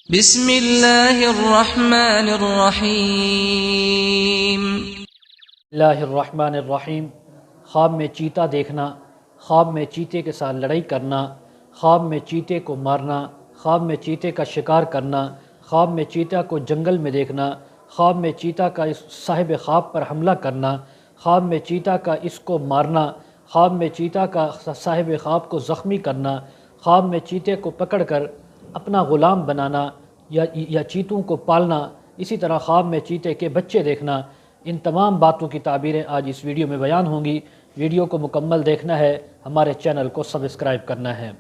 بسم اللہ الرحمن الرحیم۔ اللہ الرحمن الرحیم۔ خواب میں چیتا دیکھنا، خواب میں چیتے کے ساتھ لڑائی کرنا، خواب میں چیتے کو مارنا، خواب میں چیتے کا شکار کرنا، خواب میں چیتا کو جنگل میں دیکھنا، خواب میں چیتا کا اس صاحب خواب پر حملہ کرنا، خواب میں چیتا کا اس کو مارنا، خواب میں چیتا کا صاحب خواب کو زخمی کرنا، خواب میں چیتے کو پکڑ کر اپنا غلام بنانا یا چیتوں کو پالنا، اسی طرح خواب میں چیتے کے بچے دیکھنا، ان تمام باتوں کی تعبیریں آج اس ویڈیو میں بیان ہوں گی۔ ویڈیو کو مکمل دیکھنا ہے، ہمارے چینل کو سبسکرائب کرنا ہے۔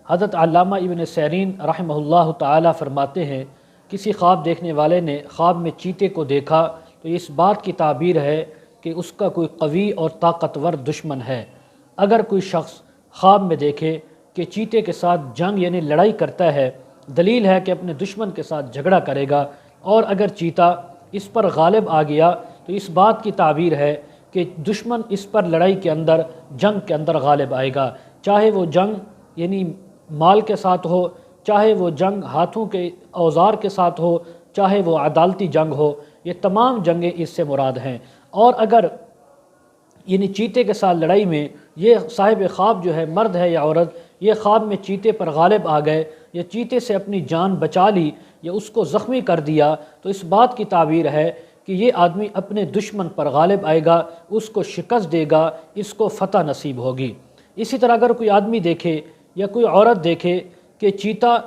حضرت علامہ ابن سیرین رحمہ اللہ تعالی فرماتے ہیں، کسی خواب دیکھنے والے نے خواب میں چیتے کو دیکھا تو اس بات کی تعبیر ہے کہ اس کا کوئی قوی اور طاقتور دشمن ہے۔ اگر کوئی شخص خواب میں دیکھے کہ چیتے کے ساتھ جنگ یعنی لڑائی کرتا ہے، دلیل ہے کہ اپنے دشمن کے ساتھ جھگڑا کرے گا، اور اگر چیتا اس پر غالب آ گیا تو اس بات کی تعبیر ہے کہ دشمن اس پر لڑائی کے اندر، جنگ کے اندر غالب آئے گا، چاہے وہ جنگ یعنی مال کے ساتھ ہو، چاہے وہ جنگ ہاتھوں کے اوزار کے ساتھ ہو، چاہے وہ عدالتی جنگ ہو، یہ تمام جنگیں اس سے مراد ہیں۔ اور اگر یعنی چیتے کے ساتھ لڑائی میں یہ صاحب خواب جو ہے، مرد ہے یا عورت، یہ خواب میں چیتے پر غالب آ گئے یا چیتے سے اپنی جان بچا لی یا اس کو زخمی کر دیا، تو اس بات کی تعبیر ہے کہ یہ آدمی اپنے دشمن پر غالب آئے گا، اس کو شکست دے گا، اس کو فتح نصیب ہوگی۔ اسی طرح اگر کوئی آدمی دیکھے یا کوئی عورت دیکھے کہ چیتا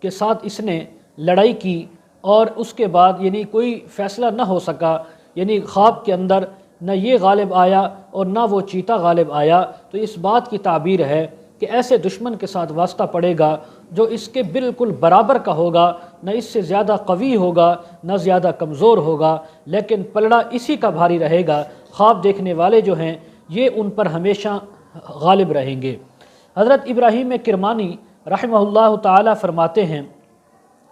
کے ساتھ اس نے لڑائی کی اور اس کے بعد یعنی کوئی فیصلہ نہ ہو سکا، یعنی خواب کے اندر نہ یہ غالب آیا اور نہ وہ چیتا غالب آیا، تو اس بات کی تعبیر ہے کہ ایسے دشمن کے ساتھ واسطہ پڑے گا جو اس کے بالکل برابر کا ہوگا، نہ اس سے زیادہ قوی ہوگا نہ زیادہ کمزور ہوگا، لیکن پلڑا اسی کا بھاری رہے گا۔ خواب دیکھنے والے جو ہیں یہ ان پر ہمیشہ غالب رہیں گے۔ حضرت ابراہیم کرمانی رحمہ اللہ تعالی فرماتے ہیں،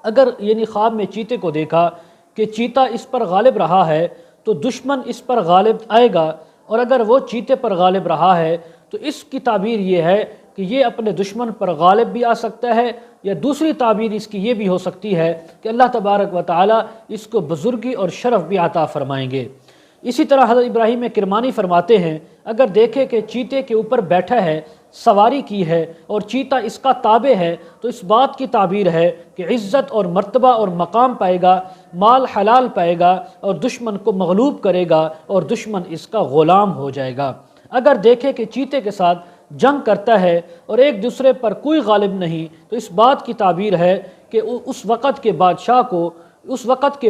اگر یعنی خواب میں چیتے کو دیکھا کہ چیتا اس پر غالب رہا ہے تو دشمن اس پر غالب آئے گا، اور اگر وہ چیتے پر غالب رہا ہے تو اس کی تعبیر یہ ہے کہ یہ اپنے دشمن پر غالب بھی آ سکتا ہے، یا دوسری تعبیر اس کی یہ بھی ہو سکتی ہے کہ اللہ تبارک و تعالی اس کو بزرگی اور شرف بھی عطا فرمائیں گے۔ اسی طرح حضرت ابراہیم کرمانی فرماتے ہیں، اگر دیکھے کہ چیتے کے اوپر بیٹھا ہے، سواری کی ہے اور چیتا اس کا تابع ہے، تو اس بات کی تعبیر ہے کہ عزت اور مرتبہ اور مقام پائے گا، مال حلال پائے گا اور دشمن کو مغلوب کرے گا اور دشمن اس کا غلام ہو جائے گا۔ اگر دیکھے کہ چیتے کے ساتھ جنگ کرتا ہے اور ایک دوسرے پر کوئی غالب نہیں، تو اس بات کی تعبیر ہے کہ اس وقت کے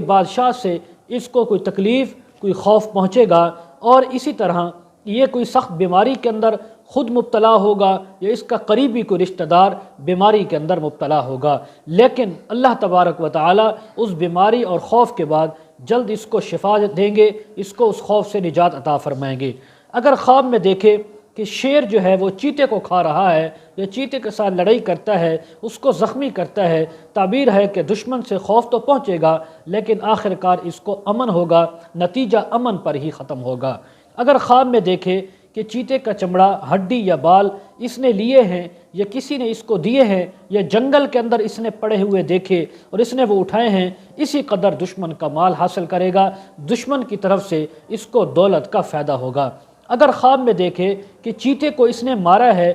بادشاہ سے اس کو کوئی تکلیف، کوئی خوف پہنچے گا، اور اسی طرح یہ کوئی سخت بیماری کے اندر خود مبتلا ہوگا یا اس کا قریبی کوئی رشتہ دار بیماری کے اندر مبتلا ہوگا، لیکن اللہ تبارک و تعالی اس بیماری اور خوف کے بعد جلد اس کو شفا دیں گے، اس کو اس خوف سے نجات عطا فرمائیں گے۔ اگر خواب میں دیکھے کہ شیر جو ہے وہ چیتے کو کھا رہا ہے یا چیتے کے ساتھ لڑائی کرتا ہے، اس کو زخمی کرتا ہے، تعبیر ہے کہ دشمن سے خوف تو پہنچے گا لیکن آخر کار اس کو امن ہوگا، نتیجہ امن پر ہی ختم ہوگا۔ اگر خواب میں دیکھے کہ چیتے کا چمڑا، ہڈی یا بال اس نے لیے ہیں یا کسی نے اس کو دیے ہیں یا جنگل کے اندر اس نے پڑے ہوئے دیکھے اور اس نے وہ اٹھائے ہیں، اسی قدر دشمن کا مال حاصل کرے گا، دشمن کی طرف سے اس کو دولت کا فائدہ ہوگا۔ اگر خواب میں دیکھے کہ چیتے کو اس نے مارا ہے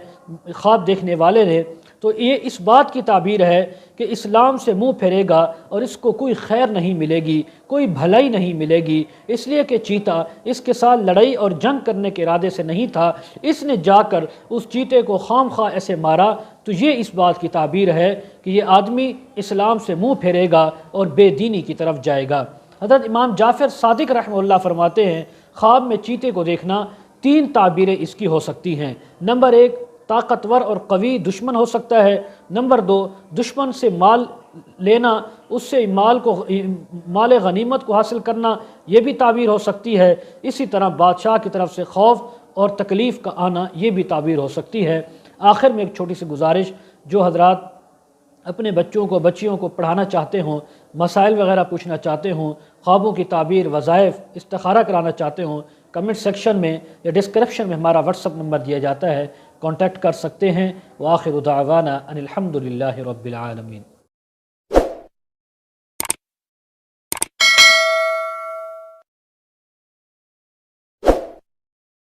خواب دیکھنے والے نے، تو یہ اس بات کی تعبیر ہے کہ اسلام سے منہ پھیرے گا اور اس کو کوئی خیر نہیں ملے گی، کوئی بھلائی نہیں ملے گی، اس لیے کہ چیتا اس کے ساتھ لڑائی اور جنگ کرنے کے ارادے سے نہیں تھا، اس نے جا کر اس چیتے کو خام خواہ ایسے مارا، تو یہ اس بات کی تعبیر ہے کہ یہ آدمی اسلام سے منہ پھیرے گا اور بے دینی کی طرف جائے گا۔ حضرت امام جعفر صادق رحمہ اللہ فرماتے ہیں، خواب میں چیتے کو دیکھنا 3 تعبیریں اس کی ہو سکتی ہیں۔ نمبر 1، طاقتور اور قوی دشمن ہو سکتا ہے۔ نمبر 2، دشمن سے مال لینا، اس سے مال غنیمت کو حاصل کرنا، یہ بھی تعبیر ہو سکتی ہے۔ اسی طرح بادشاہ کی طرف سے خوف اور تکلیف کا آنا، یہ بھی تعبیر ہو سکتی ہے۔ آخر میں ایک چھوٹی سی گزارش، جو حضرات اپنے بچوں کو بچیوں کو پڑھانا چاہتے ہوں، مسائل وغیرہ پوچھنا چاہتے ہوں، خوابوں کی تعبیر، وظائف، استخارہ کرانا چاہتے ہوں، کمنٹ سیکشن میں یا ڈسکرپشن میں ہمارا واٹس اپ نمبر دیا جاتا ہے، کانٹیکٹ کر سکتے ہیں۔ وآخر دعوانا ان الحمد للہ رب العالمین۔